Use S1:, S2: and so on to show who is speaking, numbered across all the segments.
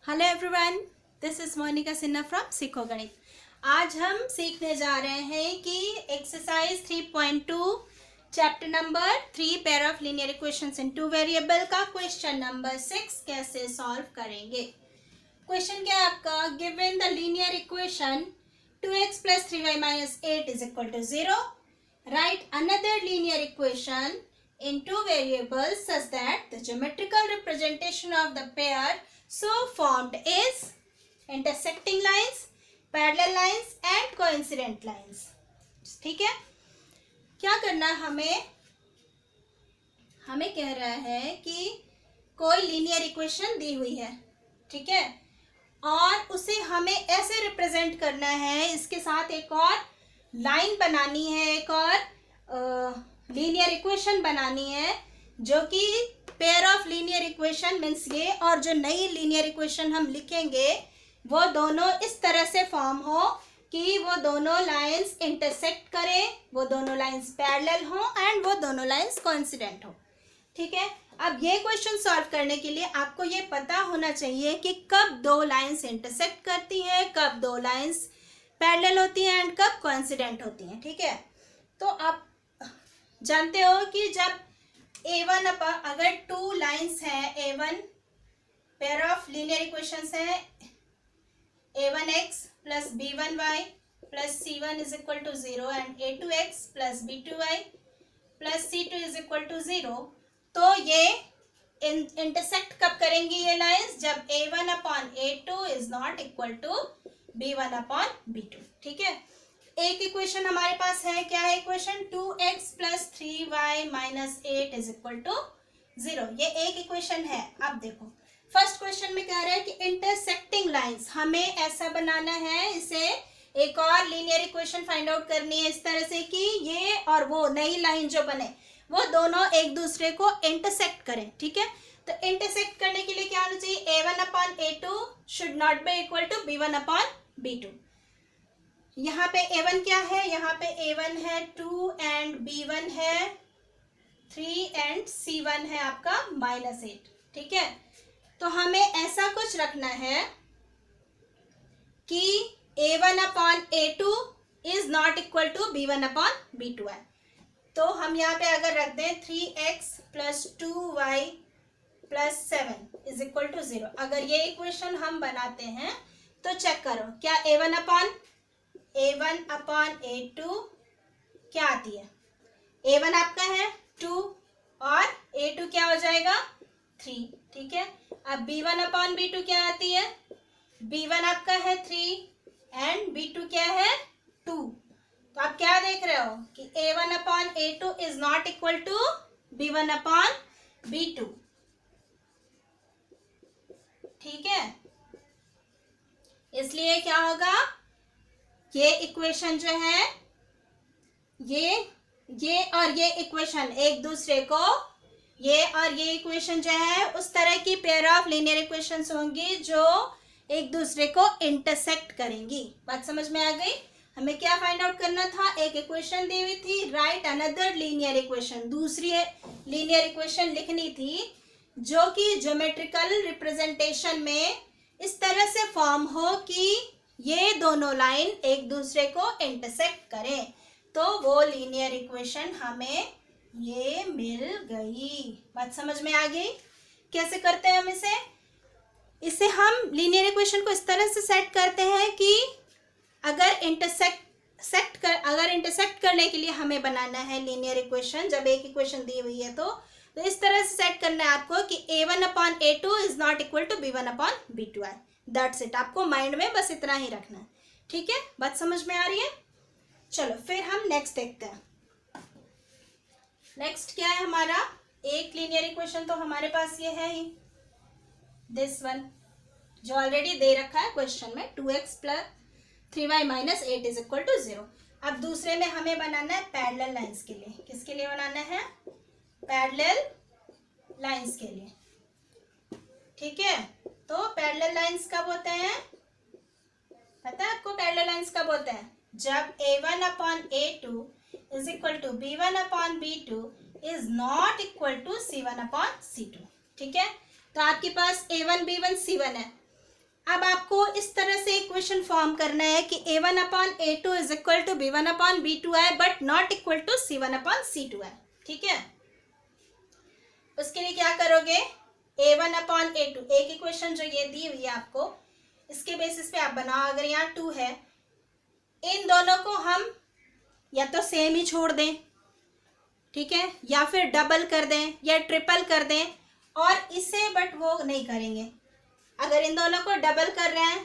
S1: Hello everyone, this is Monika Sinha from Seekho Ganit. आज हम सीखने जा रहे हैं कि exercise 3.2 chapter number 3 pair of linear equations in two variable का क्वेश्चन नंबर 6 कैसे सॉल्व करेंगे। क्वेश्चन क्या है आपका? Given the linear equation 2x plus 3y minus 8 is equal to 0. Write another linear equation in two variables such that the geometrical representation of the pair so formed is intersecting lines, parallel lines and coincident lines. ठीक है, क्या करना है हमें कह रहा है कि कोई लीनियर इक्वेशन दी हुई है, ठीक है, और उसे हमें ऐसे रिप्रेजेंट करना है, इसके साथ एक और लाइन बनानी है, एक और लीनियर इक्वेशन बनानी है जो कि pair of linear equation means ये, और जो नई लीनियर इक्वेशन हम लिखेंगे वो दोनों इस तरह से फॉर्म हो कि वो दोनों लाइंस इंटरसेक्ट करें, वो दोनों लाइंस पैरेलल हो एंड वो दोनों लाइंस कोइंसिडेंट हो। ठीक है, अब ये क्वेश्चन सॉल्व करने के लिए आपको ये पता होना चाहिए कि कब दो लाइंस इंटरसेक्ट करती हैं, कब दो लाइंस पैरेलल होती हैं एंड कब कोइंसिडेंट होती हैं। ठीक है, तो आप जानते हो कि जब A1 अगर टू लाइंस हैं, A1 pair of linear equations हैं, A1x plus B1y plus C1 is equal to 0 and A2x plus B2y plus C2 is equal to 0, तो ये इंटरसेक्ट कब करेंगी ये लाइंस? जब A1 upon A2 is not equal to B1 upon B2। ठीक है, एक इक्वेशन हमारे पास है, क्या है equation? 2x plus 3y minus 8 is equal to 0। ये एक इक्वेशन है। अब देखो फर्स्ट क्वेश्चन में कह रहा है कि इंटरसेक्टिंग लाइंस, हमें ऐसा बनाना है, इसे एक और लीनियर इक्वेशन फाइंड आउट करनी है इस तरह से कि ये और वो नई लाइन जो बने वो दोनों एक दूसरे को इंटरसेक्ट करें। ठीक है, तो इंटरसेक्ट करने के लिए क्या होना चाहिए? A1 upon A2 should not be equal to B1 upon B2। यहाँ पे A1 क्या है? यहाँ पे A1 है 2 एंड B1 है 3 एंड C1 है आपका -8। ठीक है, तो हमें ऐसा कुछ रखना है कि A1 upon A2 is not equal to B1 upon B2 है। तो हम यहाँ पे अगर रख दें 3x plus 2y plus 7 is equal to 0, अगर ये इक्वेशन हम बनाते हैं तो चेक करो क्या A1 अपॉन A2 क्या आती है? A1 आपका है 2 और A2 क्या हो जाएगा? 3। ठीक है, अब B1 अपॉन B2 क्या आती है? B1 आपका है 3 एंड B2 क्या है? 2। तो आप क्या देख रहे हो कि A1 upon A2 is not equal to B1 upon B2। ठीक है, इसलिए क्या होगा, ये इक्वेशन जो है ये और ये इक्वेशन एक दूसरे को, ये और ये इक्वेशन जो है उस तरह की पेयर ऑफ लीनियर इक्वेशंस होंगी जो एक दूसरे को इंटरसेक्ट करेंगी। बात समझ में आ गई? हमें क्या फाइंड आउट करना था? एक इक्वेशन दी हुई थी, राइट अनदर लीनियर इक्वेशन, दूसरी लीनियर इक्वेशन लिखनी थी जो कि ज्योमेट्रिकल रिप्रेजेंटेशन में इस तरह से फॉर्म हो कि ये दोनों लाइन एक दूसरे को इंटरसेक्ट करें। तो वो लीनियर इक्वेशन हमें ये मिल गई। बात समझ में आ गई? कैसे करते हैं हम इसे हम लीनियर इक्वेशन को इस तरह से सेट करते हैं कि अगर इंटरसेक्ट करने के लिए हमें बनाना है लीनियर इक्वेशन, जब एक इक्वेशन दी हुई है तो इस तरह से सेट करना है आपको कि A1 upon A2 is not equal to B1 upon B2 है। दैट्स इट, आपको माइंड में बस इतना ही रखना है। ठीक है, बात समझ में आ रही है? चलो फिर हम नेक्स्ट देखते हैं। नेक्स्ट क्या है हमारा? एक लीनियर इक्वेशन तो हमारे पास ये है ही, दिस वन जो ऑलरेडी दे रखा है क्वेश्चन में, 2x plus 3y minus 8 is equal to 0। अब दूसरे में हमें बनाना है पैरेलल लाइंस के लिए। किसके लिए बनाना है? पैरेलल लाइंस के लिए। ठीक है, तो पैरेलल लाइंस कब होते हैं? पता है आपको पैरेलल लाइंस कब होते हैं? जब A1 upon A2 is equal to B1 upon B2 is not equal to C1 upon C2। ठीक है, तो आपके पास A1 B1 C1 है। अब आपको इस तरह से इक्वेशन फॉर्म करना है कि a1 upon a2 is equal to b1 upon b2 है but not equal to c1 upon c2 है। ठीक है, उसके लिए क्या करोगे, a1 अपॉन a2, एक इक्वेशन जो ये दी हुई है आपको, इसके बेसिस पे आप बनाओ। अगर यहाँ 2 है, इन दोनों को हम या तो सेम ही छोड़ दें, ठीक है, या फिर डबल कर दें या ट्रिपल कर दें, और इसे बट वो नहीं करेंगे। अगर इन दोनों को डबल कर रहे हैं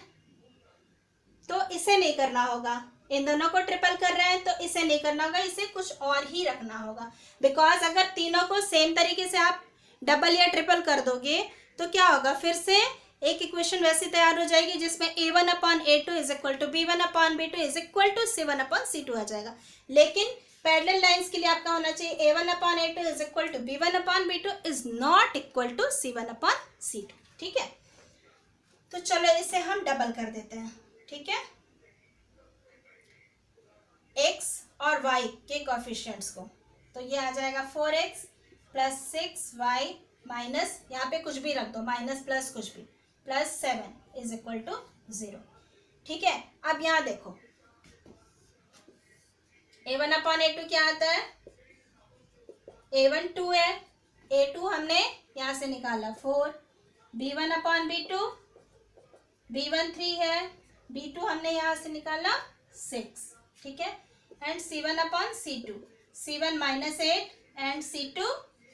S1: तो इसे नहीं करना होगा, इन दोनों को ट्रिपल कर रहे हैं तो इसे नहीं करना होगा, इसे कुछ और ही रखना होगा। बिकॉज अगर तीनों को सेम तरीके से आप डबल या ट्रिपल कर दोगे तो क्या होगा, फिर से एक इक्वेशन वैसी तैयार हो जाएगी जिसमें a1 upon a2 is equal to b1 upon b2 is equal to c1 upon c2 आ जाएगा। लेकिन पैरेलल लाइंस के लिए आपका होना चाहिए a1 upon a2 is equal to b1 upon b2 is not equal to c1 upon c2। ठीक है, तो चलो इसे हम डबल कर देते हैं। ठीक है, x और y के कोएफिशिएंट्स को, तो ये आ जाएगा 4x प्लस 6y माइनस, यहाँ पे कुछ भी रख दो, माइनस प्लस कुछ भी, प्लस 7 इज इक्वल टू 0। ठीक है, अब यहाँ देखो a1 अपॉन a2 क्या आता है, a1 2 है, a2 हमने यहाँ से निकाला 4, b1 अपॉन b2, b1 3 है, b2 हमने यहाँ से निकाला 6। ठीक है, and c1 upon c2, c1 minus 8 and c2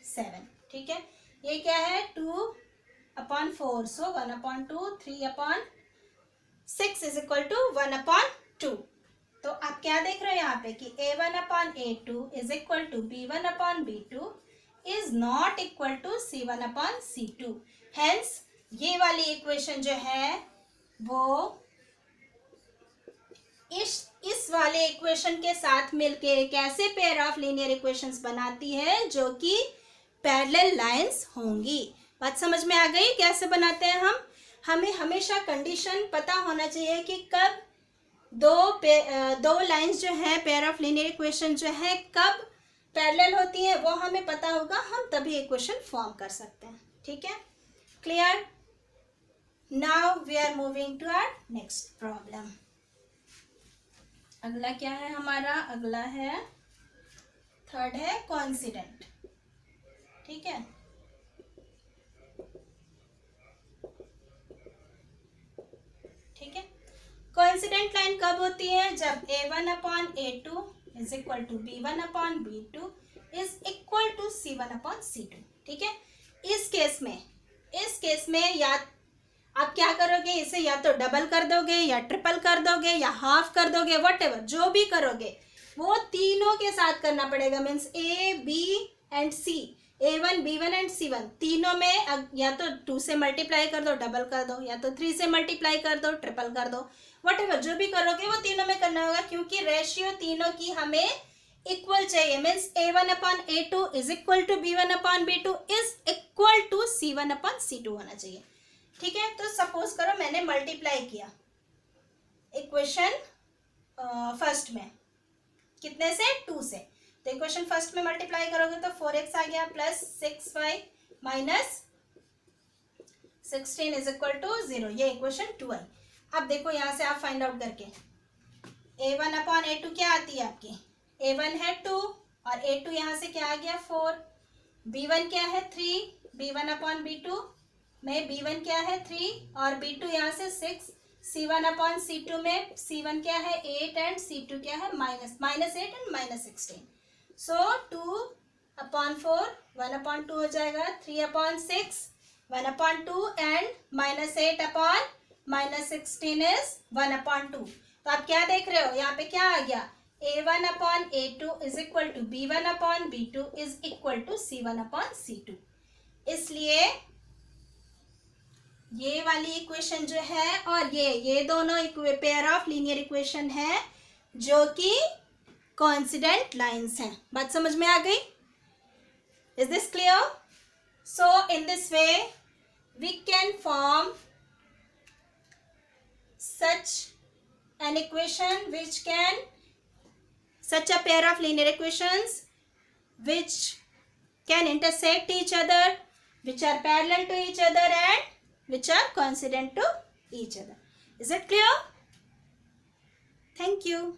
S1: 7। ठीक है, ये क्या है 2 upon 4, so 1 upon 2, 3 upon 6 is equal to 1 upon 2। तो आप क्या देख रहे हो यहाँ पे कि a1 upon a2 is equal to b1 upon b2 is not equal to c1 upon c2। Hence ये वाली इक्वेशन जो है वो इस वाले इक्वेशन के साथ मिलके एक ऐसे पेयर ऑफ लीनियर इक्वेशंस बनाती है जो कि पैरेलल लाइंस होंगी। बात समझ में आ गई कैसे बनाते हैं हम? हमें हमेशा कंडीशन पता होना चाहिए कि कब दो लाइंस जो है पेयर ऑफ लीनियर इक्वेशन जो है कब पैरेलल होती है, वो हमें पता होगा, हम तभी इक्वेशन फॉर्म कर सकते हैं। ठीक है, clear? Now we are moving to our next problem. अगला क्या है हमारा? अगला है थर्ड है कोइंसिडेंट। ठीक है, ठीक है, कोइंसिडेंट लाइन कब होती है? जब a1 upon a2 is equal to b1 upon b2 is equal to c1 upon c2। ठीक है, इस केस में या आप क्या करोगे, इसे या तो डबल कर दोगे या ट्रिपल कर दोगे या हाफ कर दोगे, व्हाटएवर जो भी करोगे वो तीनों के साथ करना पड़ेगा। Means a, b and c, a1, b1 and c1 तीनों में या तो 2 से मल्टीप्लाई कर दो, डबल कर दो, या तो 3 से मल्टीप्लाई कर दो, ट्रिपल कर दो, व्हाटएवर जो भी करोगे वो तीनों में करना होगा, क्योंकि रेशियो तीनों की हमें इक्वल चाहिए। Means a1 upon a2 is equal to b1 upon b2 is equal to c1 upon c2 होना चाहिए। ठीक है, तो सपोज करो मैंने मल्टीप्लाई किया इक्वेशन फर्स्ट में, कितने से? 2 से। तो इक्वेशन फर्स्ट में मल्टीप्लाई करोगे तो 4x आ गया plus 6y minus 16 is equal to 0, ये इक्वेशन 2 आई। अब देखो यहाँ से आप फाइंड आउट करके a1 अपॉन a2 क्या आती है आपकी? a1 है 2 और a2 यहाँ से क्या आ गया 4, b1 क्या है 3, b1 अपॉन b2 में b1 क्या है 3 और b2 यहाँ से 6, c1 अपॉन c2 में c1 क्या है 8 एंड c2 क्या है minus 8 and minus 16। So 2 upon 4 1 upon 2 हो जाएगा, 3 upon 6 1 upon 2 and minus 8 upon minus 16 is 1 upon 2। तो आप क्या देख रहे हो यहाँ पे क्या आ गया? a1 upon a2 is equal to b1 upon b2 is equal to c1 upon c2। इसलिए ये वाली इक्वेशन जो है और ये दोनों पेयर ऑफ लीनियर इक्वेशन है जो कि कोइंसिडेंट लाइंस हैं। बात समझ में आ गई? Is this clear? So in this way we can form such an equation which can such a pair of linear equations which can intersect each other, which are parallel to each other and which are coincident to each other. Is it clear? Thank you.